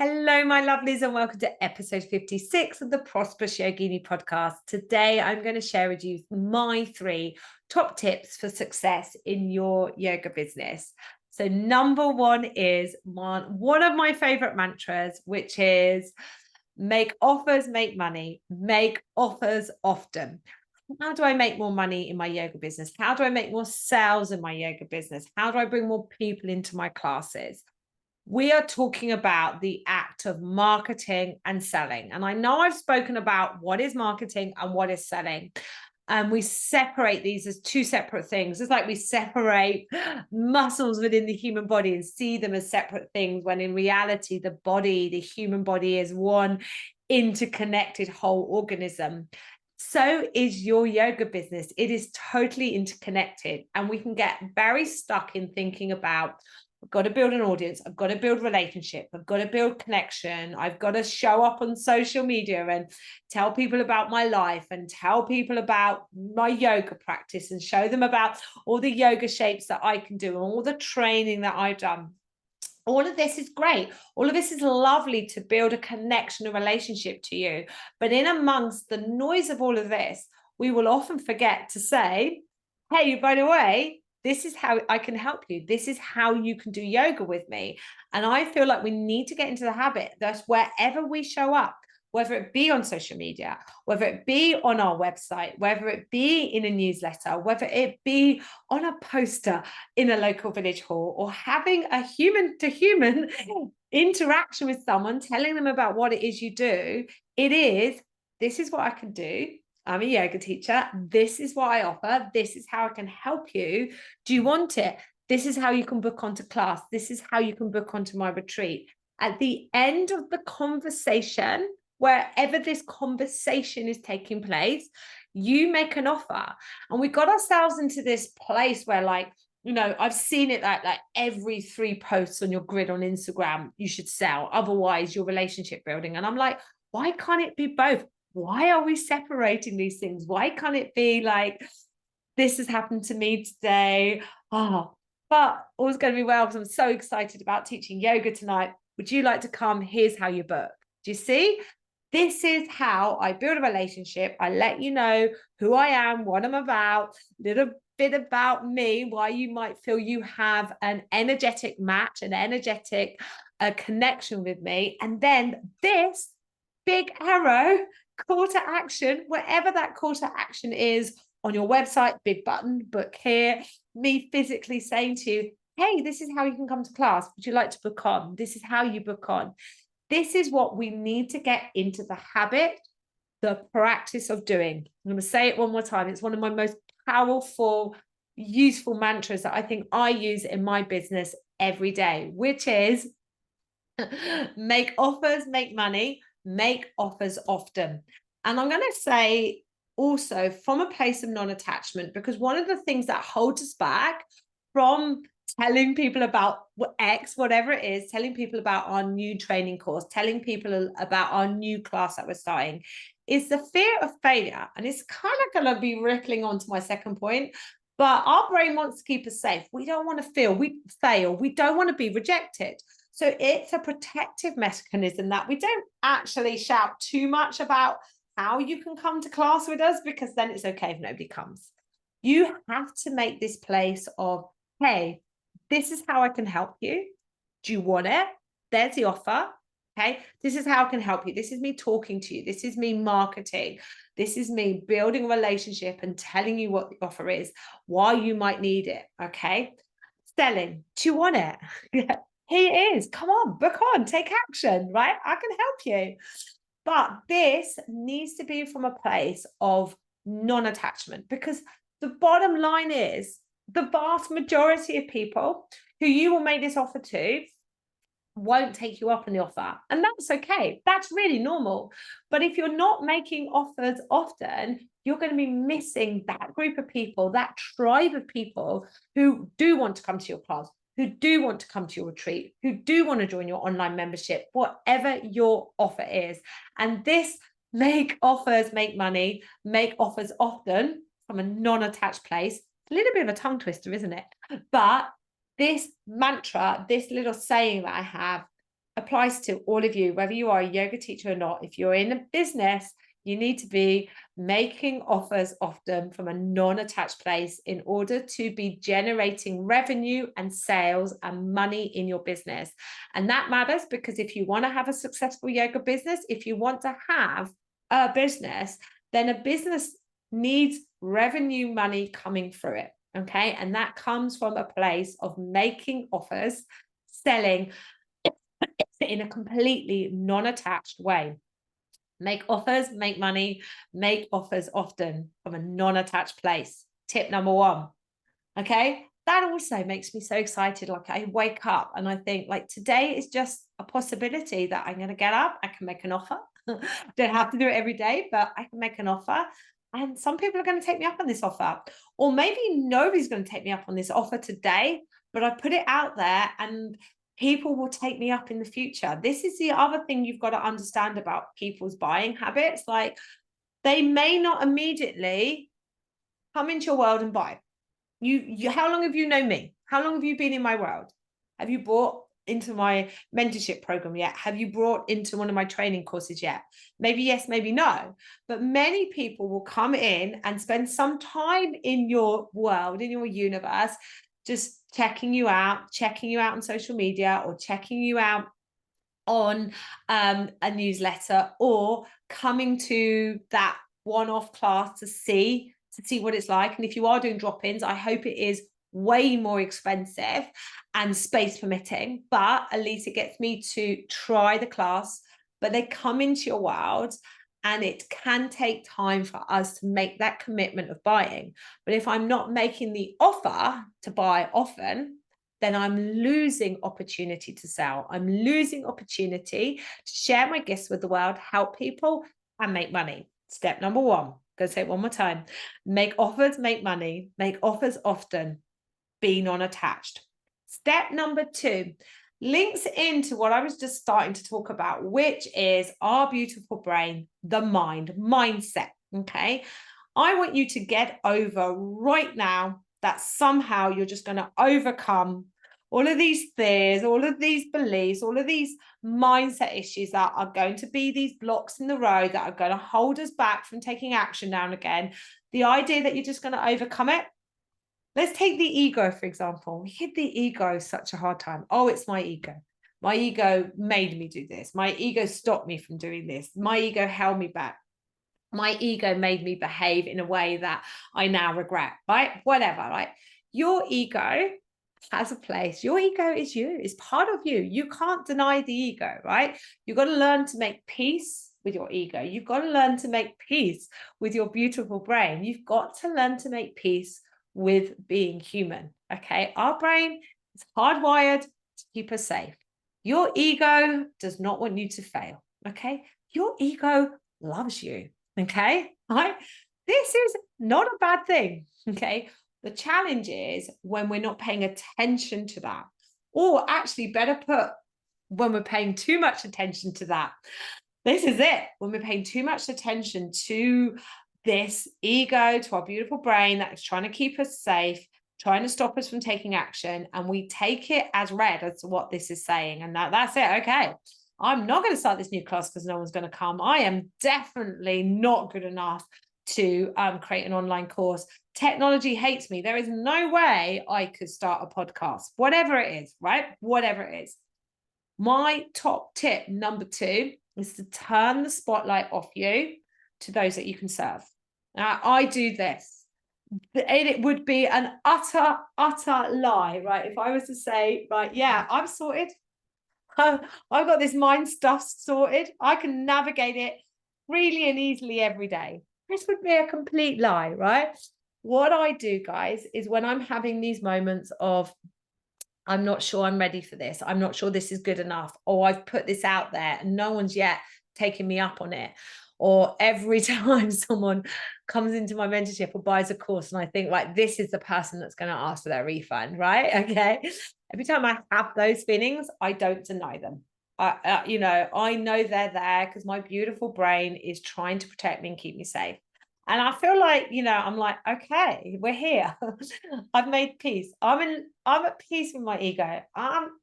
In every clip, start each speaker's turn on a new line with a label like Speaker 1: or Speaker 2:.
Speaker 1: Hello, my lovelies, and welcome to episode 56 of the Prosperous Yogini Podcast. Today, I'm going to share with you my 3 top tips for success in your yoga business. So number 1 is one of my favorite mantras, which is make offers, make money, make offers often. How do I make more money in my yoga business? How do I make more sales in my yoga business? How do I bring more people into my classes? We are talking about the act of marketing and selling. And I know I've spoken about what is marketing and what is selling. And we separate these as 2 separate things. It's like we separate muscles within the human body and see them as separate things, when in reality, the human body is one interconnected whole organism. So is your yoga business. It is totally interconnected. And we can get very stuck in thinking about, I've got to build an audience. I've got to build relationship. I've got to build connection. I've got to show up on social media and tell people about my life and tell people about my yoga practice and show them about all the yoga shapes that I can do and all the training that I've done. All of this is great. All of this is lovely to build a connection, a relationship to you. But in amongst the noise of all of this, we will often forget to say, hey, by the way, this is how I can help you. This is how you can do yoga with me. And I feel like we need to get into the habit that wherever we show up, whether it be on social media, whether it be on our website, whether it be in a newsletter, whether it be on a poster in a local village hall, or having a human to human interaction with someone, telling them about what it is you do, this is what I can do. I'm a yoga teacher. This is what I offer. This is how I can help you. Do you want it? This is how you can book onto class. This is how you can book onto my retreat. At the end of the conversation, wherever this conversation is taking place, you make an offer. And we got ourselves into this place where, like, I've seen it like every 3 posts on your grid on Instagram, you should sell. Otherwise, your relationship building. And I'm like, why can't it be both? Why are we separating these things? Why can't it be like, this has happened to me today? But all's going to be well, because I'm so excited about teaching yoga tonight. Would you like to come? Here's how you book. Do you see? This is how I build a relationship. I let you know who I am, what I'm about, a little bit about me, why you might feel you have an energetic match, an energetic connection with me. And then this big arrow call to action, wherever that call to action is on your website, big button, book here, me physically saying to you, hey, this is how you can come to class. Would you like to book on? This is how you book on. This is what we need to get into the habit, the practice of doing. I'm going to say it one more time. It's one of my most powerful, useful mantras that I think I use in my business every day, which is make offers, make money, make offers often. And I'm going to say also from a place of non-attachment, because one of the things that holds us back from telling people about X, whatever it is, telling people about our new training course, telling people about our new class that we're starting, is the fear of failure. And it's kind of going to be rippling on to my second point, but our brain wants to keep us safe. We don't want to fail. We don't want to be rejected. So it's a protective mechanism that we don't actually shout too much about how you can come to class with us, because then it's okay if nobody comes. You have to make this place of, hey, this is how I can help you. Do you want it? There's the offer. Okay. This is how I can help you. This is me talking to you. This is me marketing. This is me building a relationship and telling you what the offer is, why you might need it. Okay. Selling. Do you want it? Here it is. Come on, book on, take action, right? I can help you. But this needs to be from a place of non-attachment, because the bottom line is the vast majority of people who you will make this offer to won't take you up on the offer. And that's okay. That's really normal. But if you're not making offers often, you're going to be missing that group of people, that tribe of people who do want to come to your class, who do want to come to your retreat, who do want to join your online membership, whatever your offer is. And this make offers, make money, make offers often from a non-attached place. A little bit of a tongue twister, isn't it? But this mantra, this little saying that I have, applies to all of you, whether you are a yoga teacher or not. If you're in a business, you need to be making offers often from a non-attached place in order to be generating revenue and sales and money in your business. And that matters because if you want to have a successful yoga business, if you want to have a business, then a business needs revenue money coming through it. Okay. And that comes from a place of making offers, selling in a completely non-attached way. Make offers, make money, make offers often from a non-attached place. Tip number one. Okay. That also makes me so excited. Like I wake up and I think like today is just a possibility that I'm going to get up. I can make an offer. Don't have to do it every day, but I can make an offer. And some people are going to take me up on this offer. Or maybe nobody's going to take me up on this offer today, but I put it out there and people will take me up in the future. This is the other thing you've got to understand about people's buying habits. Like they may not immediately come into your world and buy. You how long have you known me? How long have you been in my world? Have you bought into my mentorship program yet? Have you brought into one of my training courses yet? Maybe yes, maybe no. But many people will come in and spend some time in your world, in your universe, just checking you out on social media or checking you out on a newsletter or coming to that one-off class to see what it's like. And if you are doing drop-ins, I hope it is way more expensive and space permitting, but at least it gets me to try the class. But they come into your world and it can take time for us to make that commitment of buying. But if I'm not making the offer to buy often, then I'm losing opportunity to sell. I'm losing opportunity to share my gifts with the world, help people and make money. Step number one, go say it one more time. Make offers, make money, make offers often, be non-attached. Step number two links into what I was just starting to talk about, which is our beautiful brain, the mindset. Okay. I want you to get over right now that somehow you're just going to overcome all of these fears, all of these beliefs, all of these mindset issues that are going to be these blocks in the road that are going to hold us back from taking action now and again. The idea that you're just going to overcome it. Let's take the ego, for example. We give the ego such a hard time. Oh, it's my ego. My ego made me do this. My ego stopped me from doing this. My ego held me back. My ego made me behave in a way that I now regret, right? Whatever, right? Your ego has a place. Your ego is you. It's part of you. You can't deny the ego, right? You've got to learn to make peace with your ego. You've got to learn to make peace with your beautiful brain. You've got to learn to make peace with being human. Okay. Our brain is hardwired to keep us safe. Your ego does not want you to fail. Okay. Your ego loves you. Okay. Right. This is not a bad thing. Okay. The challenge is when we're not paying attention to that, or actually better put, when we're paying too much attention to that. This is it. When we're paying too much attention to this ego, to our beautiful brain that is trying to keep us safe, trying to stop us from taking action, and we take it as read as to what this is saying, and that's it. Okay, I'm not going to start this new class because no one's going to come. I am definitely not good enough to create an online course. Technology hates me. There is no way I could start a podcast, whatever it is, right? Whatever it is. My top tip number 2 is to turn the spotlight off you to those that you can serve. Now, I do this. It would be an utter lie, right? If I was to say, right, yeah, I'm sorted. I've got this mind stuff sorted. I can navigate it freely and easily every day. This would be a complete lie, right? What I do, guys, is when I'm having these moments of, I'm not sure I'm ready for this. I'm not sure this is good enough. Or I've put this out there and no one's yet taken me up on it. Or every time someone comes into my mentorship or buys a course and I think, like, this is the person that's going to ask for their refund, right? Okay. Every time I have those feelings, I don't deny them. I know they're there because my beautiful brain is trying to protect me and keep me safe. And I feel like, I'm like, okay, we're here. I've made peace. I'm at peace with my ego.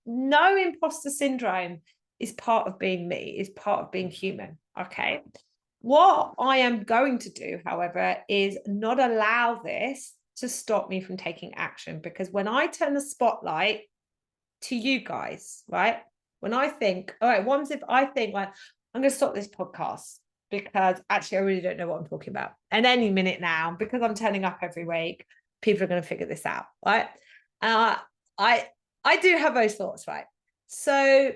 Speaker 1: No imposter syndrome is part of being me, is part of being human. Okay. What I am going to do, however, is not allow this to stop me from taking action, because when I turn the spotlight to you guys, right? When I think, all right, what if I think, like, I'm going to stop this podcast because actually I really don't know what I'm talking about. And any minute now, because I'm turning up every week, people are going to figure this out, right? I do have those thoughts, right? So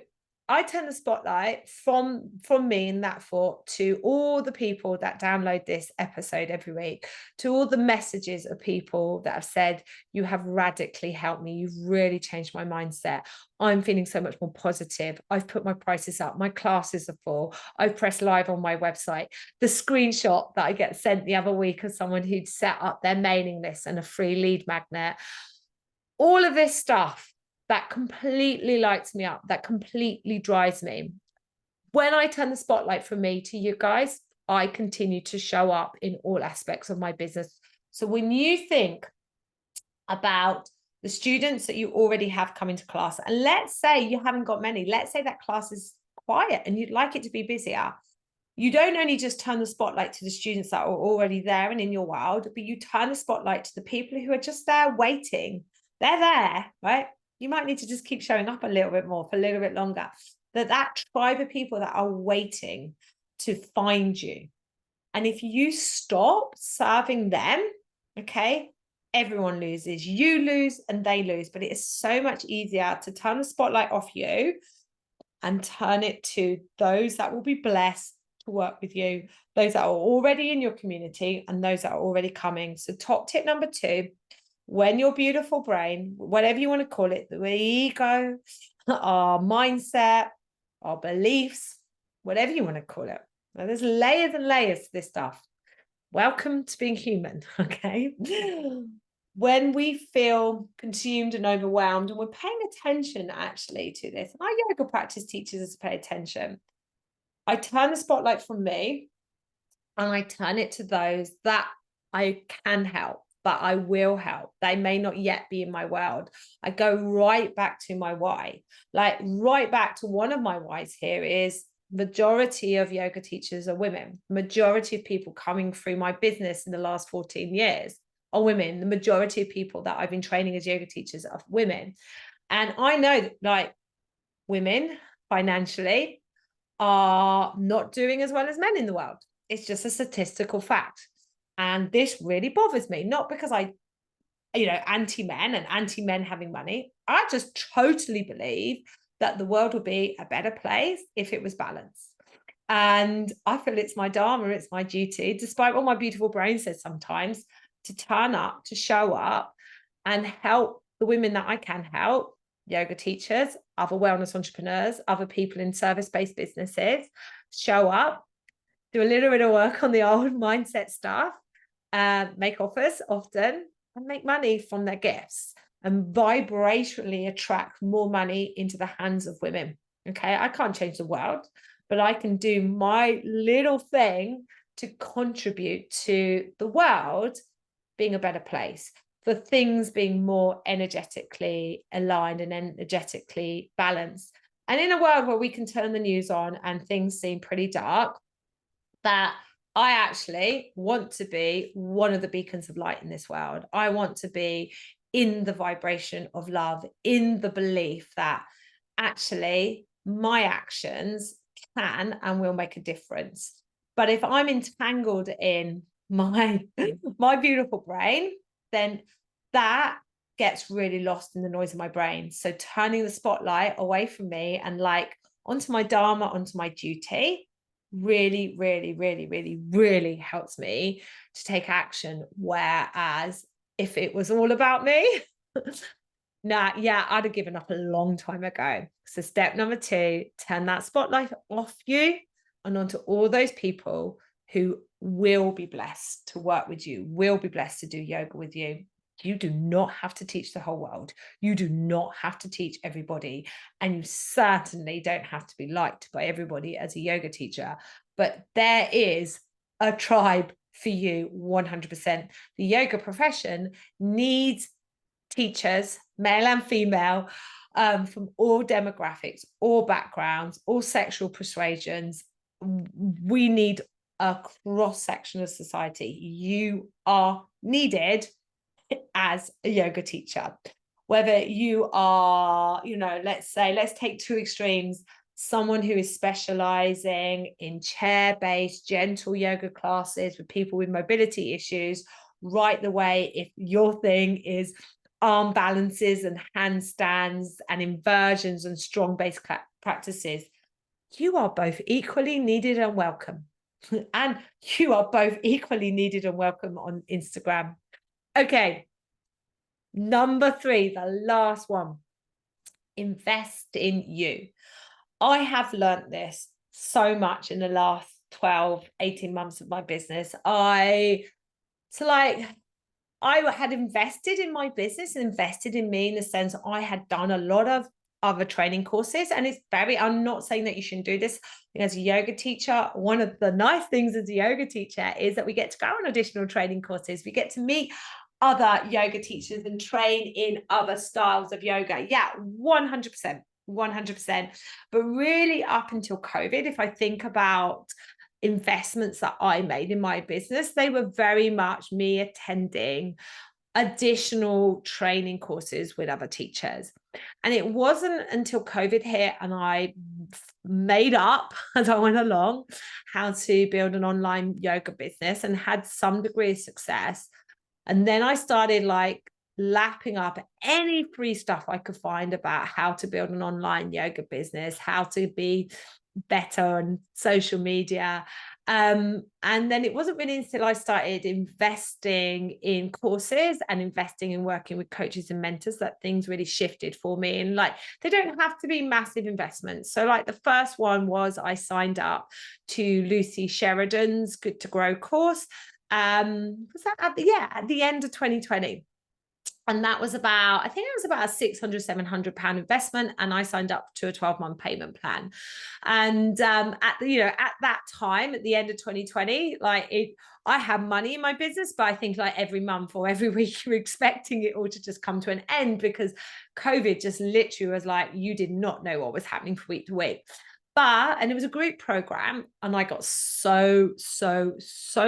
Speaker 1: I turn the spotlight from me in that thought to all the people that download this episode every week, to all the messages of people that have said, you have radically helped me. You've really changed my mindset. I'm feeling so much more positive. I've put my prices up. My classes are full. I've pressed live on my website. The screenshot that I get sent the other week of someone who'd set up their mailing list and a free lead magnet. All of this stuff that completely lights me up, that completely drives me. When I turn the spotlight from me to you guys, I continue to show up in all aspects of my business. So when you think about the students that you already have coming to class, and let's say you haven't got many, let's say that class is quiet and you'd like it to be busier, you don't only just turn the spotlight to the students that are already there and in your world, but you turn the spotlight to the people who are just there waiting. They're there, right? You might need to just keep showing up a little bit more for a little bit longer. That tribe of people that are waiting to find you. And if you stop serving them, okay, everyone loses. You lose and they lose. But it is so much easier to turn the spotlight off you and turn it to those that will be blessed to work with you, those that are already in your community and those that are already coming. So top tip number 2, when your beautiful brain, whatever you want to call it, the ego, our mindset, our beliefs, whatever you want to call it. Now, there's layers and layers to this stuff. Welcome to being human, okay? When we feel consumed and overwhelmed, and we're paying attention actually to this, and our yoga practice teaches us to pay attention, I turn the spotlight from me and I turn it to those that I can help, but I will help. They may not yet be in my world. I go right back to my why, like right back to one of my whys here is majority of yoga teachers are women. Majority of people coming through my business in the last 14 years are women. The majority of people that I've been training as yoga teachers are women. And I know that like women financially are not doing as well as men in the world. It's just a statistical fact. And this really bothers me, not because I, anti-men and anti-men having money. I just totally believe that the world would be a better place if it was balanced. And I feel it's my dharma, it's my duty, despite what my beautiful brain says sometimes, to turn up, to show up and help the women that I can help, yoga teachers, other wellness entrepreneurs, other people in service-based businesses, show up, do a little bit of work on the old mindset stuff, make offers often, and make money from their gifts and vibrationally attract more money into the hands of women. Okay, I can't change the world, but I can do my little thing to contribute to the world being a better place, for things being more energetically aligned and energetically balanced. And in a world where we can turn the news on and things seem pretty dark, that I actually want to be one of the beacons of light in this world. I want to be in the vibration of love, in the belief that actually my actions can and will make a difference. But if I'm entangled in my beautiful brain, then that gets really lost in the noise of my brain. So turning the spotlight away from me and like onto my dharma, onto my duty, really, really, really, really, really helps me to take action. Whereas if it was all about me, I'd have given up a long time ago. So step number 2, turn that spotlight off you and onto all those people who will be blessed to work with you, will be blessed to do yoga with you. You do not have to teach the whole world. You do not have to teach everybody. And you certainly don't have to be liked by everybody as a yoga teacher. But there is a tribe for you 100%. The yoga profession needs teachers, male and female, from all demographics, all backgrounds, all sexual persuasions. We need a cross section of society. You are needed as a yoga teacher. Whether you are, let's take two extremes, someone who is specializing in chair-based gentle yoga classes with people with mobility issues, right the way if your thing is arm balances and handstands and inversions and strong base practices, you are both equally needed and welcome. And you are both equally needed and welcome on Instagram. Okay. Number 3, the last one, invest in you. I have learned this so much in the last 12, 18 months of my business. I had invested in my business and invested in me in the sense I had done a lot of other training courses. And I'm not saying that you shouldn't do this. As a yoga teacher, one of the nice things as a yoga teacher is that we get to go on additional training courses. We get to meet other yoga teachers and train in other styles of yoga. Yeah, 100%. But really up until COVID, if I think about investments that I made in my business, they were very much me attending additional training courses with other teachers. And it wasn't until COVID hit and I made up as I went along how to build an online yoga business and had some degree of success. And then I started lapping up any free stuff I could find about how to build an online yoga business, how to be better on social media. And then it wasn't really until I started investing in courses and investing in working with coaches and mentors that things really shifted for me. And they don't have to be massive investments. So the first one was I signed up to Lucy Sheridan's Good to Grow course. Was that at the end of 2020. And that was about, I think it was about a £600-700 investment. And I signed up to a 12-month payment plan. And at that time, at the end of 2020, I had money in my business, but I think every month or every week, you're expecting it all to just come to an end because COVID just literally was you did not know what was happening from week to week. And it was a group program and I got so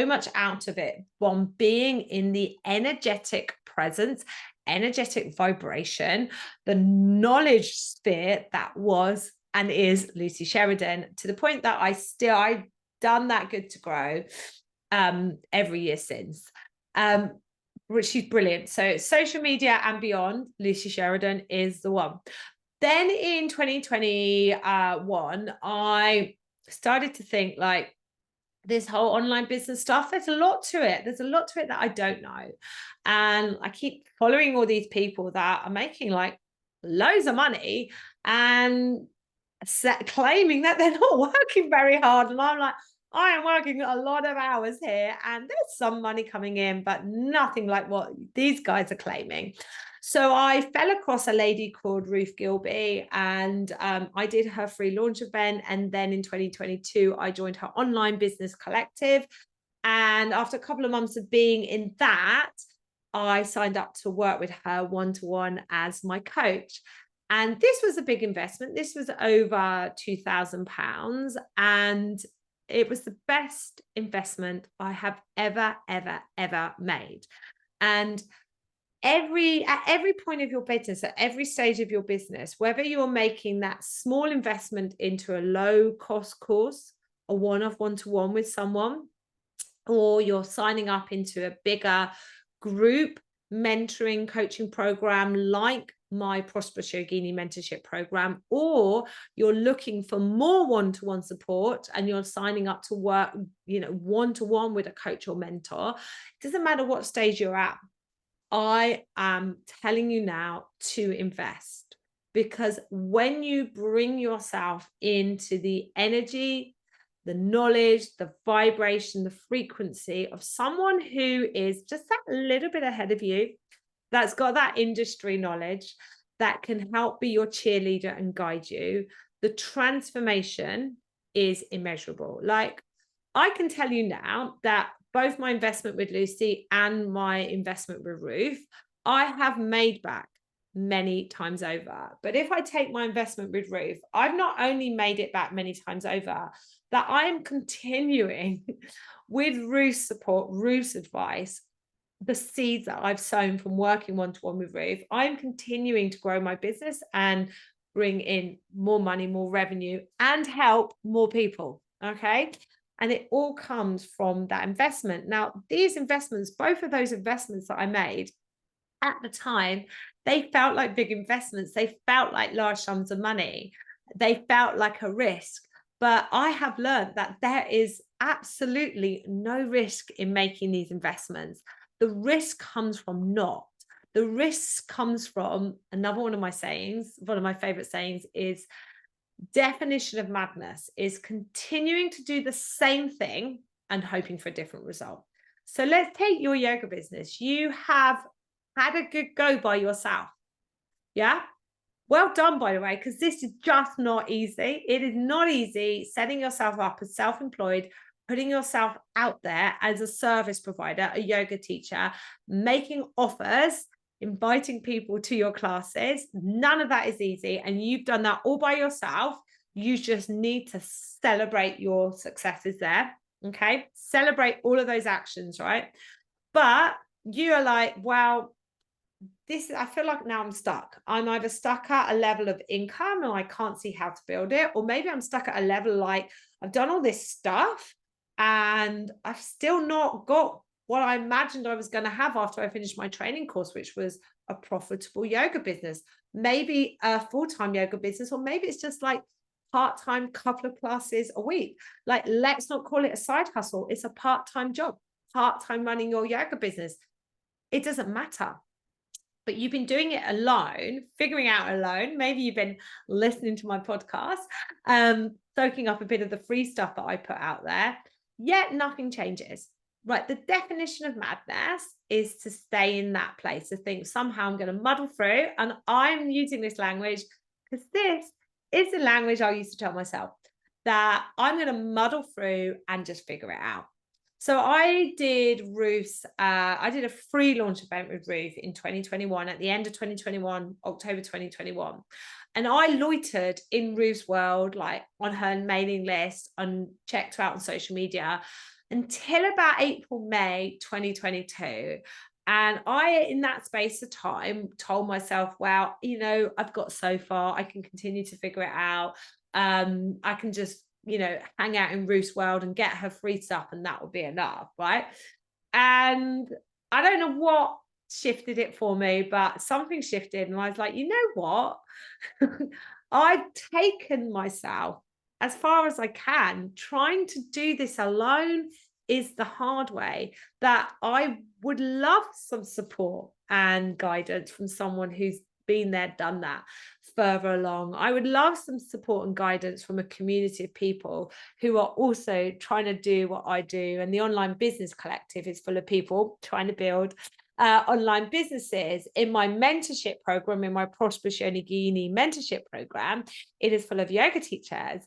Speaker 1: much out of it from being in the energetic presence, energetic vibration, the knowledge sphere that was and is Lucy Sheridan, to the point that I've done that Good to Grow every year since, which is brilliant. So social media and beyond, Lucy Sheridan is the one. Then in 2021, I started to think this whole online business stuff, there's a lot to it. There's a lot to it that I don't know. And I keep following all these people that are making loads of money and claiming that they're not working very hard. And I'm I am working a lot of hours here and there's some money coming in, but nothing like what these guys are claiming. So I fell across a lady called Ruth Gilby and I did her free launch event. And then in 2022, I joined her online business collective. And after a couple of months of being in that, I signed up to work with her one-to-one as my coach. And this was a big investment. This was over £2,000. And it was the best investment I have ever made. And at every point of your business, at every stage of your business, whether you're making that small investment into a low cost course, a one-off one-to-one with someone, or you're signing up into a bigger group mentoring coaching program like my Prosperous Yogini mentorship program, or you're looking for more one-to-one support and you're signing up to work, one-to-one with a coach or mentor, it doesn't matter what stage you're at. I am telling you now to invest, because when you bring yourself into the energy, the knowledge, the vibration, the frequency of someone who is just that little bit ahead of you, that's got that industry knowledge, that can help be your cheerleader and guide you, the transformation is immeasurable. I can tell you now that both my investment with Lucy and my investment with Ruth, I have made back many times over. But if I take my investment with Ruth, I've not only made it back many times over, that I am continuing with Ruth's support, Ruth's advice, the seeds that I've sown from working one-to-one with Ruth, I'm continuing to grow my business and bring in more money, more revenue, and help more people. Okay. And it all comes from that investment. Now, these investments, both of those investments that I made at the time, they felt like big investments. They felt like large sums of money. They felt like a risk. But I have learned that there is absolutely no risk in making these investments. The risk comes from not. The risk comes from another one of my sayings, one of my favorite sayings is definition of madness is continuing to do the same thing and hoping for a different result. So let's take your yoga business. You have had a good go by yourself. Yeah. Well done, by the way, because this is just not easy. It is not easy setting yourself up as self-employed, putting yourself out there as a service provider, a yoga teacher, making offers, inviting people to your classes. None of that is easy. And you've done that all by yourself. You just need to celebrate your successes there. Okay. Celebrate all of those actions, right? But you are like, well, I feel like now I'm stuck. I'm either stuck at a level of income and I can't see how to build it, or maybe I'm stuck at a level like I've done all this stuff and I've still not got what I imagined I was going to have after I finished my training course, which was a profitable yoga business, maybe a full-time yoga business, or maybe it's just like part-time couple of classes a week. Like, let's not call it a side hustle. It's a part-time job, part-time running your yoga business. It doesn't matter. But you've been doing it alone, figuring out alone. Maybe you've been listening to my podcast, soaking up a bit of the free stuff that I put out there, yet nothing changes. Right. The definition of madness is to stay in that place, to think somehow I'm going to muddle through. And I'm using this language because this is the language I used to tell myself, that I'm going to muddle through and just figure it out. So I did a free launch event with Ruth in 2021, at the end of 2021, October 2021. And I loitered in Ruth's world, like on her mailing list, and checked her out on social media until about April, May 2022. And I, in that space of time, told myself, well, I've got so far, I can continue to figure it out. I can just hang out in Ruth's world and get her free stuff, and that will be enough, right? And I don't know what shifted it for me, but something shifted, and I was like, you know what? I've taken myself as far as I can. Trying to do this alone is the hard way. That I would love some support and guidance from someone who's been there, done that, further along. I would love some support and guidance from a community of people who are also trying to do what I do. And the Online Business Collective is full of people trying to build online businesses. In my mentorship program, in my Prosperous Yogini mentorship program, it is full of yoga teachers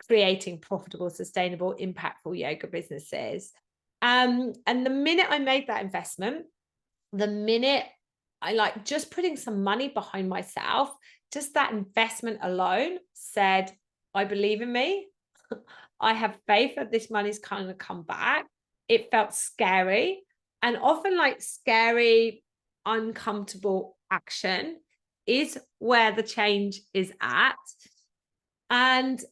Speaker 1: creating profitable, sustainable, impactful yoga businesses. And the minute I made that investment, the minute I just putting some money behind myself, just that investment alone said, I believe in me. I have faith that this money's kind of come back. It felt scary, and often scary, uncomfortable action is where the change is at. And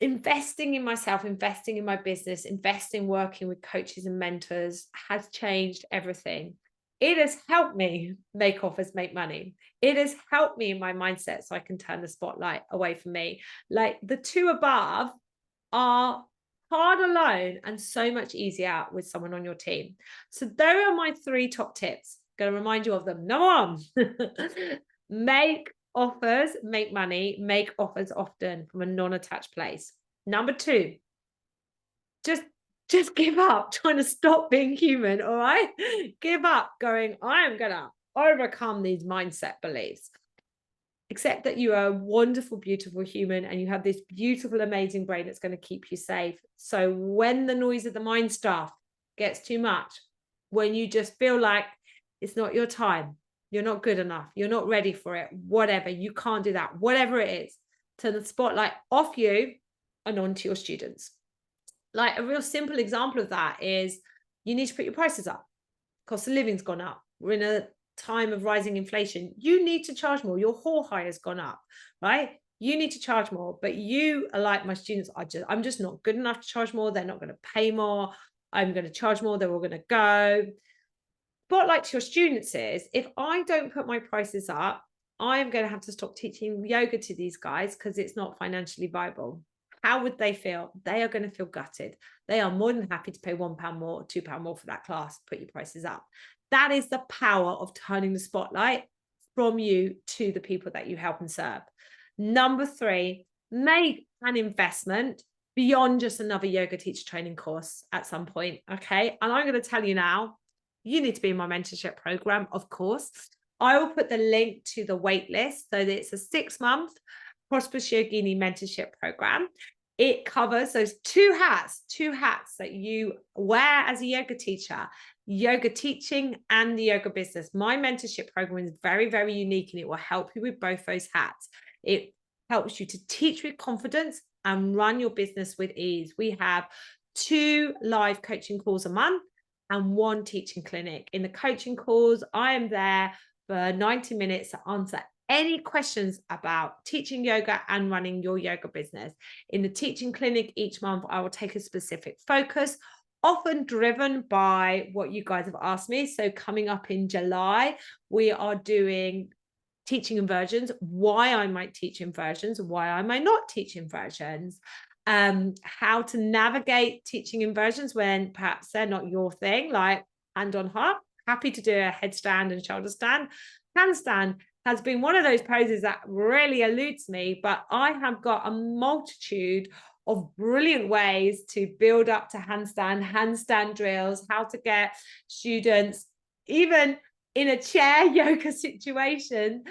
Speaker 1: investing in myself, investing in my business, investing, working with coaches and mentors has changed everything. It has helped me make offers, make money. It has helped me in my mindset so I can turn the spotlight away from me. Like, the two above are hard alone and so much easier with someone on your team. So there are my 3 top tips. I'm going to remind you of them. Number 1, make offers, make money, make offers often from a non-attached place. Number 2, just give up trying to stop being human. All right. Give up going, I am going to overcome these mindset beliefs. Accept that you are a wonderful, beautiful human, and you have this beautiful, amazing brain that's going to keep you safe. So when the noise of the mind stuff gets too much, when you just feel like it's not your time, you're not good enough, you're not ready for it, whatever, you can't do that, whatever it is, turn the spotlight off you and onto your students. Like a real simple example of that is you need to put your prices up. Cost of living's gone up. We're in a time of rising inflation. You need to charge more. Your whole hire has gone up, right? You need to charge more, but you are like, my students I'm just not good enough to charge more. They're not going to pay more. I'm going to charge more. They're all going to go. Spotlight to your students is, if I don't put my prices up, I'm going to have to stop teaching yoga to these guys because it's not financially viable. How would they feel? They are going to feel gutted. They are more than happy to pay £1 more, £2 more for that class. Put your prices up. That is the power of turning the spotlight from you to the people that you help and serve. Number 3, make an investment beyond just another yoga teacher training course at some point. Okay. And I'm going to tell you now, you need to be in my mentorship program, of course. I will put the link to the wait list. So that it's a 6-month Prosperous Yogini mentorship program. It covers those two hats that you wear as a yoga teacher, yoga teaching and the yoga business. My mentorship program is very, very unique, and it will help you with both those hats. It helps you to teach with confidence and run your business with ease. We have 2 live coaching calls a month and 1 teaching clinic. In the coaching calls, I am there for 90 minutes to answer any questions about teaching yoga and running your yoga business. In the teaching clinic each month, I will take a specific focus, often driven by what you guys have asked me. So coming up in July, we are doing teaching inversions, why I might teach inversions, why I might not teach inversions, how to navigate teaching inversions when perhaps they're not your thing, like hand on heart, happy to do a headstand and shoulder stand. Handstand has been one of those poses that really eludes me, but I have got a multitude of brilliant ways to build up to handstand drills, how to get students, even in a chair yoga situation,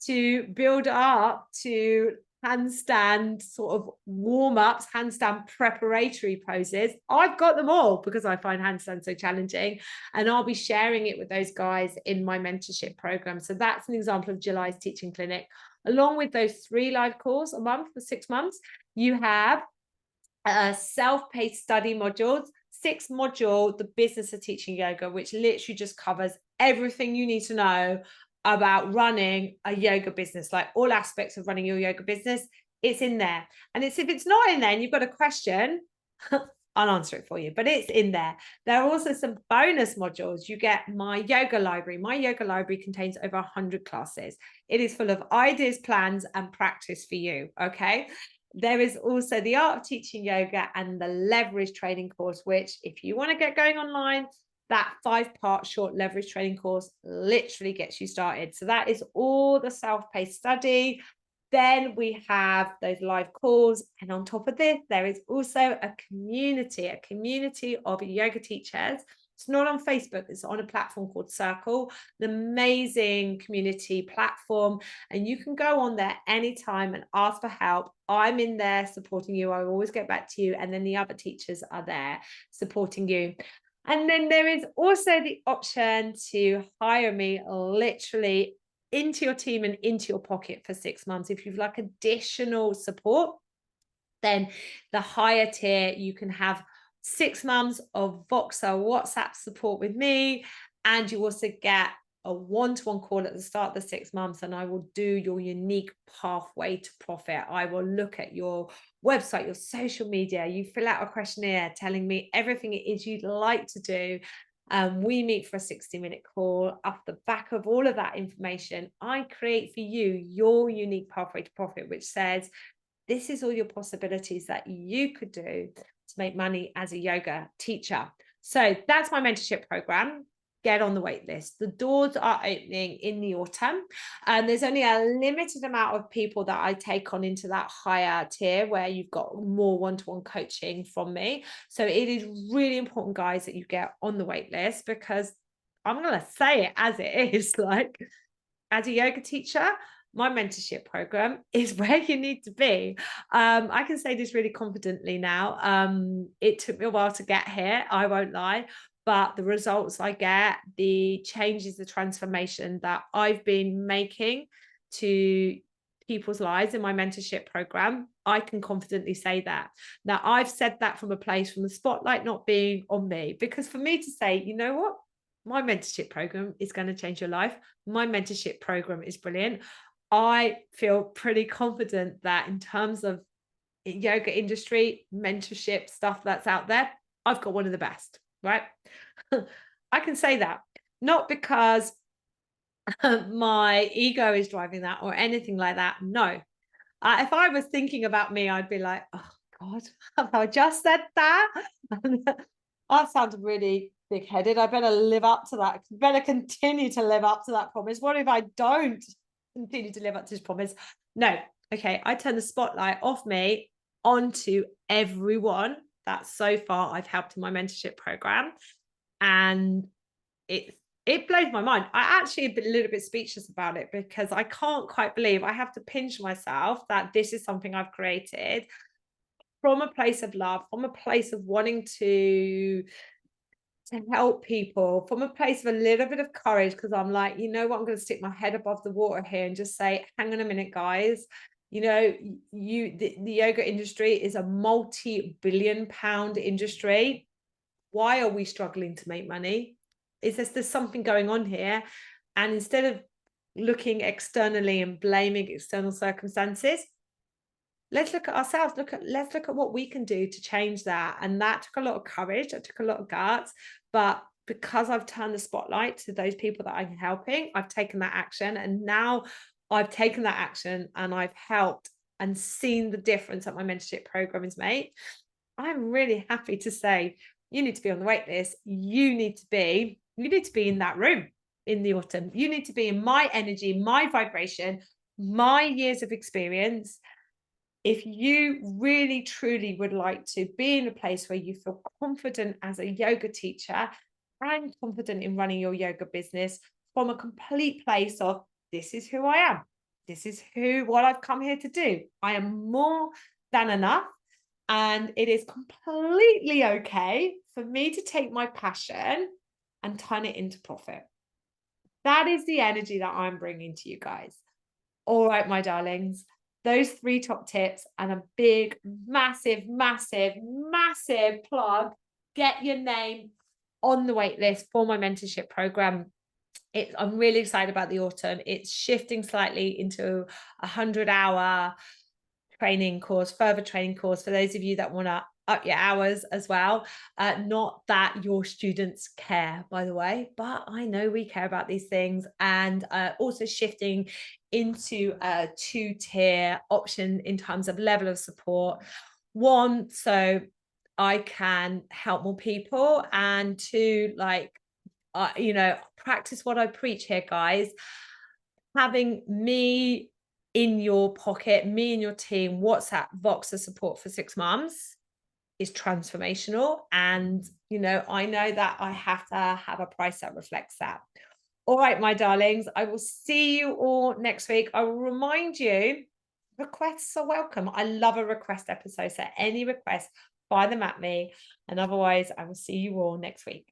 Speaker 1: to build up to handstand sort of warm-ups, handstand preparatory poses. I've got them all because I find handstand so challenging, and I'll be sharing it with those guys in my mentorship program. So that's an example of July's teaching clinic. Along with those 3 live calls a month for 6 months, you have self-paced study modules, 6 module, the business of teaching yoga, which literally just covers everything you need to know about running a yoga business, like all aspects of running your yoga business. It's in there. And if it's not in there and you've got a question, I'll answer it for you, but it's in there. There are also some bonus modules. You get my yoga library. My yoga library contains over 100 classes. It is full of ideas, plans, and practice for you. Okay. There is also the art of teaching yoga and the leverage training course, which if you want to get going online, that 5-part short leverage training course literally gets you started. So that is all the self-paced study. Then we have those live calls. And on top of this, there is also a community of yoga teachers. It's not on Facebook, it's on a platform called Circle, an amazing community platform. And you can go on there anytime and ask for help. I'm in there supporting you. I always get back to you. And then the other teachers are there supporting you. And then there is also the option to hire me literally into your team and into your pocket for 6 months. If you've like additional support, then the higher tier, you can have 6 months of Voxer WhatsApp support with me, and you also get a one-to-one call at the start of the 6 months, and I will do your unique pathway to profit. I will look at your website, your social media. You fill out a questionnaire telling me everything it is you'd like to do. We meet for a 60-minute call. Off the back of all of that information, I create for you your unique pathway to profit, which says, this is all your possibilities that you could do to make money as a yoga teacher. So that's my mentorship program. Get on the wait list. The doors are opening in the autumn, and there's only a limited amount of people that I take on into that higher tier where you've got more one-to-one coaching from me. So it is really important, guys, that you get on the wait list, because I'm going to say it as it is, like, as a yoga teacher, my mentorship program is where you need to be. I can say this really confidently now. It took me a while to get here, I won't lie, but the results I get, the changes, the transformation that I've been making to people's lives in my mentorship program, I can confidently say that. Now, I've said that from a place from the spotlight not being on me, because for me to say, you know what, my mentorship program is going to change your life. My mentorship program is brilliant. I feel pretty confident that in terms of yoga industry, mentorship stuff that's out there, I've got one of the best, right? I can say that, not because my ego is driving that or anything like that. No. If I was thinking about me, I'd be like, oh God, have I just said that? That sounded really big-headed. I better live up to that. Better continue to live up to that promise. What if I don't continue to live up to this promise? No. Okay, I turn the spotlight off me onto everyone that so far I've helped in my mentorship program. And it blows my mind. I actually have been a little bit speechless about it, because I can't quite believe, I have to pinch myself that this is something I've created from a place of love, from a place of wanting to help people, from a place of a little bit of courage, because I'm like, you know what, I'm going to stick my head above the water here and just say, hang on a minute, guys. You know, the yoga industry is a multi-billion pound industry. Why are we struggling to make money? There's something going on here. And instead of looking externally and blaming external circumstances, let's look at ourselves. Let's look at what we can do to change that. And that took a lot of courage. That took a lot of guts. But because I've turned the spotlight to those people that I'm helping, I've taken that action. And now I've taken that action and I've helped and seen the difference that my mentorship program has made. I'm really happy to say, you need to be on the wait list. You need to be in that room in the autumn. You need to be in my energy, my vibration, my years of experience. If you really, truly would like to be in a place where you feel confident as a yoga teacher and confident in running your yoga business from a complete place of, this is who I am. This is what I've come here to do. I am more than enough. And it is completely okay for me to take my passion and turn it into profit. That is the energy that I'm bringing to you guys. All right, my darlings, those 3 top tips and a big, massive, massive, massive plug. Get your name on the wait list for my mentorship program. I'm really excited about the autumn. It's shifting slightly into a 100-hour training course, further training course for those of you that want to up your hours as well. Not that your students care, by the way, but I know we care about these things. And also shifting into a 2-tier option in terms of level of support. 1, so I can help more people, and 2, practice what I preach here, guys. Having me in your pocket, me and your team, WhatsApp, Voxer support for 6 months is transformational. And, I know that I have to have a price that reflects that. All right, my darlings, I will see you all next week. I will remind you, requests are welcome. I love a request episode. So any requests, fire them at me. And otherwise, I will see you all next week.